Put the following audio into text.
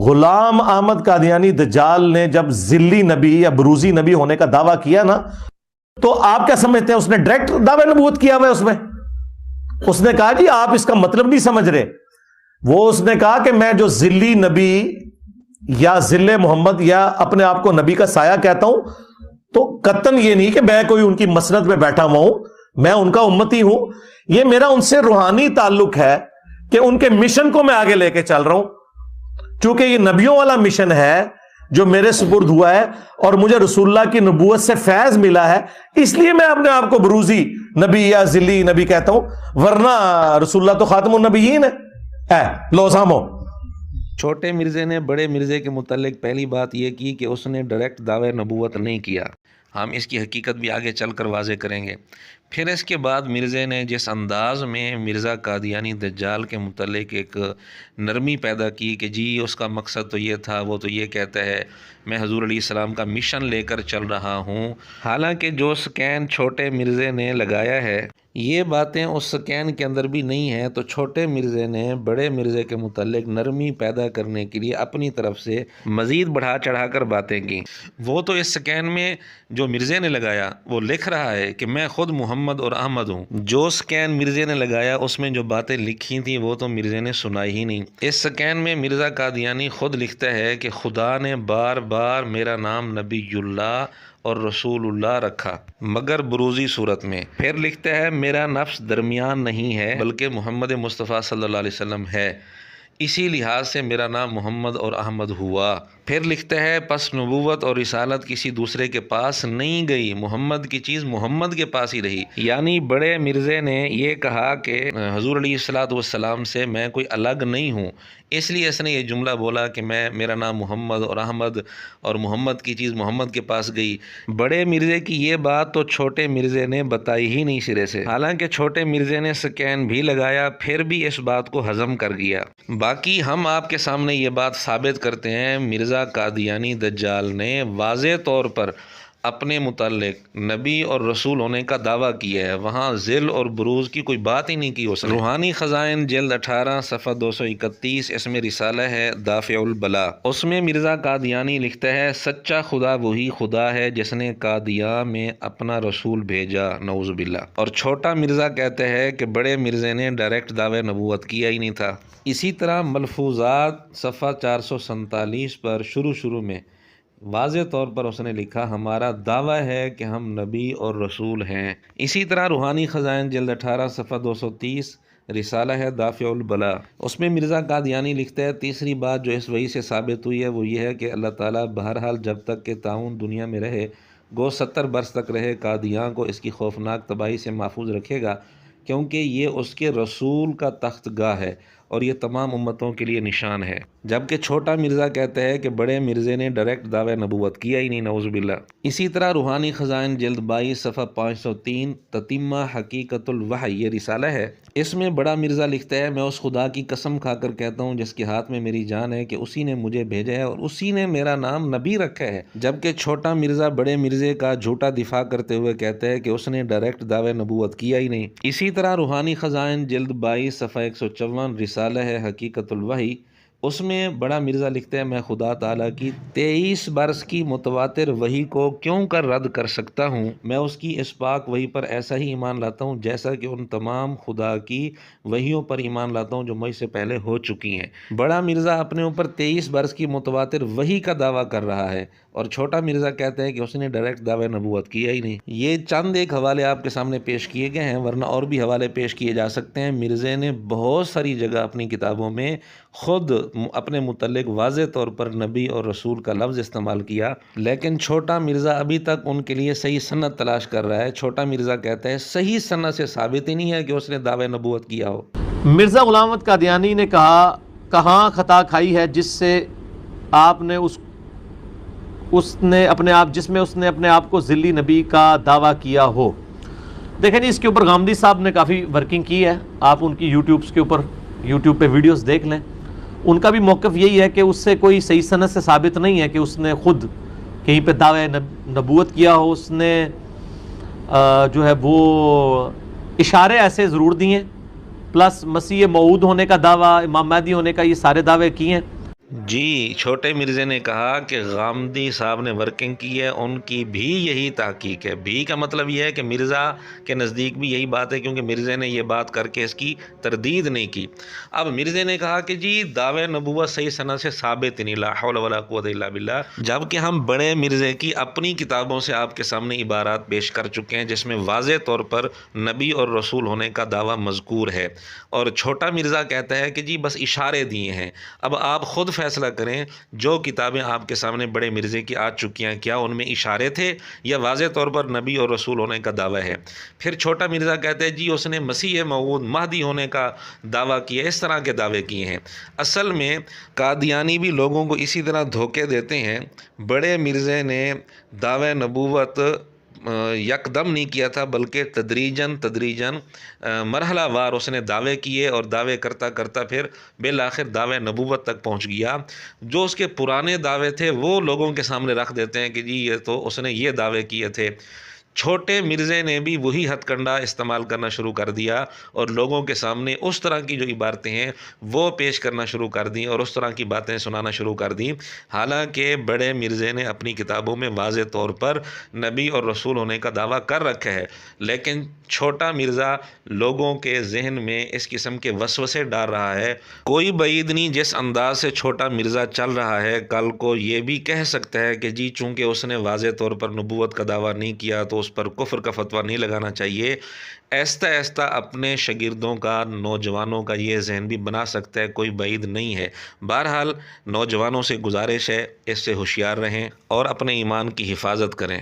غلام احمد قادیانی دجال نے جب ذلی نبی یا بروزی نبی ہونے کا دعویٰ کیا نا، تو آپ کیا سمجھتے ہیں؟ اس نے ڈائریکٹ دعوی نبوت کیا ہوا ہے اس میں؟ اس نے کہا جی آپ اس کا مطلب نہیں سمجھ رہے، وہ اس نے کہا کہ میں جو ذلی نبی یا ذل محمد یا اپنے آپ کو نبی کا سایہ کہتا ہوں، تو قطعاً یہ نہیں کہ میں کوئی ان کی مسند میں بیٹھا ہوا ہوں، میں ان کا امتی ہوں، یہ میرا ان سے روحانی تعلق ہے کہ ان کے مشن کو میں آگے لے کے چل رہا ہوں، چونکہ یہ نبیوں والا مشن ہے جو میرے سپرد ہوا ہے اور مجھے رسول اللہ کی نبوت سے فیض ملا ہے، اس لیے میں اپنے آپ کو بروزی نبی یا ذلی نبی کہتا ہوں، ورنہ رسول اللہ تو خاتم النبیین ہے۔ لو سامو، چھوٹے مرزے نے بڑے مرزے کے متعلق پہلی بات یہ کی کہ اس نے ڈائریکٹ دعوی نبوت نہیں کیا، ہم اس کی حقیقت بھی آگے چل کر واضح کریں گے۔ پھر اس کے بعد مرزے نے جس انداز میں مرزا قادیانی دجال کے متعلق ایک نرمی پیدا کی کہ جی اس کا مقصد تو یہ تھا، وہ تو یہ کہتا ہے میں حضور علیہ السلام کا مشن لے کر چل رہا ہوں، حالانکہ جو سکین چھوٹے مرزے نے لگایا ہے یہ باتیں اس سکین کے اندر بھی نہیں ہیں، تو چھوٹے مرزے نے بڑے مرزے کے متعلق نرمی پیدا کرنے کے لیے اپنی طرف سے مزید بڑھا چڑھا کر باتیں کی۔ وہ تو اس سکین میں جو مرزے نے لگایا وہ لکھ رہا ہے کہ میں خود محمد اور احمد ہوں، جو سکین مرزے نے لگایا اس میں جو باتیں لکھی تھیں وہ تو مرزے نے سنائی ہی نہیں۔ اس سکین میں مرزا قادیانی خود لکھتا ہے کہ خدا نے بار بار میرا نام نبی اللہ اور رسول اللہ رکھا مگر بروزی صورت میں، پھر لکھتا ہے میرا نفس درمیان نہیں ہے بلکہ محمد مصطفیٰ صلی اللہ علیہ وسلم ہے، اسی لحاظ سے میرا نام محمد اور احمد ہوا۔ پھر لکھتا ہے پس نبوت اور رسالت کسی دوسرے کے پاس نہیں گئی، محمد کی چیز محمد کے پاس ہی رہی۔ یعنی بڑے مرزے نے یہ کہا کہ حضور علیہ السلام سے میں کوئی الگ نہیں ہوں، اس لیے اس نے یہ جملہ بولا کہ میرا نام محمد اور احمد اور محمد کی چیز محمد کے پاس گئی۔ بڑے مرزے کی یہ بات تو چھوٹے مرزے نے بتائی ہی نہیں سرے سے، حالانکہ چھوٹے مرزے نے سکین بھی لگایا پھر بھی اس بات کو ہضم کر گیا۔ باقی ہم آپ کے سامنے یہ بات ثابت کرتے ہیں مرزا قادیانی دجال نے واضح طور پر اپنے متعلق نبی اور رسول ہونے کا دعویٰ کیا ہے، وہاں ذل اور بروز کی کوئی بات ہی نہیں کی اس نے۔ روحانی خزائن جلد 18 صفحہ 231، اس میں رسالہ ہے دافع البلا، اس میں مرزا قادیانی لکھتا ہے سچا خدا وہی خدا ہے جس نے قادیاں میں اپنا رسول بھیجا، نعوذ باللہ۔ اور چھوٹا مرزا کہتا ہے کہ بڑے مرزے نے ڈائریکٹ دعوی نبوت کیا ہی نہیں تھا۔ اسی طرح ملفوظات صفحہ 447 پر شروع میں واضح طور پر اس نے لکھا ہمارا دعویٰ ہے کہ ہم نبی اور رسول ہیں۔ اسی طرح روحانی خزائن جلد 18 صفحہ 230 رسالہ ہے دافع البلا، اس میں مرزا قادیانی لکھتا ہے تیسری بات جو اس وحی سے ثابت ہوئی ہے وہ یہ ہے کہ اللہ تعالیٰ بہرحال جب تک کہ طاعون دنیا میں رہے، گو 70 برس تک رہے، قادیاں کو اس کی خوفناک تباہی سے محفوظ رکھے گا، کیونکہ یہ اس کے رسول کا تخت گاہ ہے اور یہ تمام امتوں کے لیے نشان ہے۔ جبکہ چھوٹا مرزا کہتا ہے کہ بڑے مرزے نے ڈائریکٹ دعوی نبوت کیا ہی نہیں، نعوذ باللہ۔ اسی طرح روحانی خزائن جلد 22 صفحہ 503 تتمہ حقیقت الوحی یہ رسالہ ہے، اس میں بڑا مرزا لکھتا ہے میں اس خدا کی قسم کھا کر کہتا ہوں جس کے ہاتھ میں میری جان ہے کہ اسی نے مجھے بھیجا ہے اور اسی نے میرا نام نبی رکھا ہے۔ جبکہ چھوٹا مرزا بڑے مرزے کا جھوٹا دفاع کرتے ہوئے کہتا ہے کہ اس نے ڈائریکٹ دعوی نبوت کیا ہی نہیں۔ اسی طرح روحانی خزائن جلد 22 صفحہ 154 رسالہ ہے حقیقت الوحی، اس میں بڑا مرزا لکھتا ہے میں خدا تعالیٰ کی 23 برس کی متواتر وحی کو کیوں کر رد کر سکتا ہوں، میں اس کی اس پاک وحی پر ایسا ہی ایمان لاتا ہوں جیسا کہ ان تمام خدا کی وحیوں پر ایمان لاتا ہوں جو مجھ سے پہلے ہو چکی ہیں۔ بڑا مرزا اپنے اوپر 23 برس کی متواتر وحی کا دعویٰ کر رہا ہے اور چھوٹا مرزا کہتا ہے کہ اس نے ڈائریکٹ دعوی نبوت کیا ہی نہیں۔ یہ چند ایک حوالے آپ کے سامنے پیش کیے گئے ہیں، ورنہ اور بھی حوالے پیش کیے جا سکتے ہیں۔ مرزے نے بہت ساری جگہ اپنی کتابوں میں خود اپنے متعلق واضح طور پر نبی اور رسول کا لفظ استعمال کیا، لیکن چھوٹا مرزا ابھی تک ان کے لیے صحیح سند تلاش کر رہا ہے۔ چھوٹا مرزا کہتا ہے صحیح سند سے ثابت ہی نہیں ہے کہ اس نے دعوی نبوت کیا ہو۔ مرزا غلام احمد قادیانی نے کہا کہاں خطا کھائی ہے جس سے آپ نے جس میں اس نے اپنے آپ کو ذلی نبی کا دعویٰ کیا ہو۔ دیکھیں جی اس کے اوپر غامدی صاحب نے کافی ورکنگ کی ہے، آپ ان کی یوٹیوب پہ ویڈیوز دیکھ لیں، ان کا بھی موقف یہی ہے کہ اس سے کوئی صحیح سند سے ثابت نہیں ہے کہ اس نے خود کہیں پہ دعوی نبوت کیا ہو۔ اس نے جو ہے وہ اشارے ایسے ضرور دیے، پلس مسیح موعود ہونے کا دعویٰ، امام مہدی ہونے کا، یہ سارے دعوے کیے ہیں۔ جی چھوٹے مرزے نے کہا کہ غامدی صاحب نے ورکنگ کی ہے، ان کی بھی یہی تحقیق ہے۔ بھی کا مطلب یہ ہے کہ مرزا کے نزدیک بھی یہی بات ہے، کیونکہ مرزے نے یہ بات کر کے اس کی تردید نہیں کی۔ اب مرزے نے کہا کہ جی دعوے نبوت صحیح سند سے ثابت نہیں، لا حول ولا قوت الا باللہ، جبکہ ہم بڑے مرزے کی اپنی کتابوں سے آپ کے سامنے عبارات پیش کر چکے ہیں جس میں واضح طور پر نبی اور رسول ہونے کا دعویٰ مذکور ہے، اور چھوٹا مرزا کہتا ہے کہ جی بس اشارے دیے ہیں۔ اب آپ خود فیصلہ کریں، جو کتابیں آپ کے سامنے بڑے مرزے کی آ چکی ہیں کیا ان میں اشارے تھے یا واضح طور پر نبی اور رسول ہونے کا دعویٰ ہے؟ پھر چھوٹا مرزا کہتے ہیں جی اس نے مسیح موعود مہدی ہونے کا دعویٰ کیا، اس طرح کے دعوے کیے ہیں۔ اصل میں قادیانی بھی لوگوں کو اسی طرح دھوکے دیتے ہیں۔ بڑے مرزے نے دعوے نبوت یکدم نہیں کیا تھا، بلکہ تدریجاً مرحلہ وار اس نے دعوے کیے، اور دعوے کرتا کرتا پھر بالآخر دعوے نبوت تک پہنچ گیا۔ جو اس کے پرانے دعوے تھے وہ لوگوں کے سامنے رکھ دیتے ہیں کہ جی یہ تو اس نے یہ دعوے کیے تھے۔ چھوٹے مرزے نے بھی وہی ہتھ کنڈا استعمال کرنا شروع کر دیا، اور لوگوں کے سامنے اس طرح کی جو عبارتیں ہیں وہ پیش کرنا شروع کر دیں، اور اس طرح کی باتیں سنانا شروع کر دیں، حالانکہ بڑے مرزے نے اپنی کتابوں میں واضح طور پر نبی اور رسول ہونے کا دعویٰ کر رکھا ہے، لیکن چھوٹا مرزا لوگوں کے ذہن میں اس قسم کے وسوسے ڈال رہا ہے۔ کوئی بعید نہیں جس انداز سے چھوٹا مرزا چل رہا ہے، کل کو یہ بھی کہہ سکتا ہے کہ جی چونکہ اس نے واضح طور پر نبوت کا دعویٰ نہیں کیا تو اس پر کفر کا فتویٰ نہیں لگانا چاہیے۔ ایستا ایستا اپنے شاگردوں کا، نوجوانوں کا یہ ذہن بھی بنا سکتا ہے، کوئی بعید نہیں ہے۔ بہرحال نوجوانوں سے گزارش ہے اس سے ہوشیار رہیں اور اپنے ایمان کی حفاظت کریں۔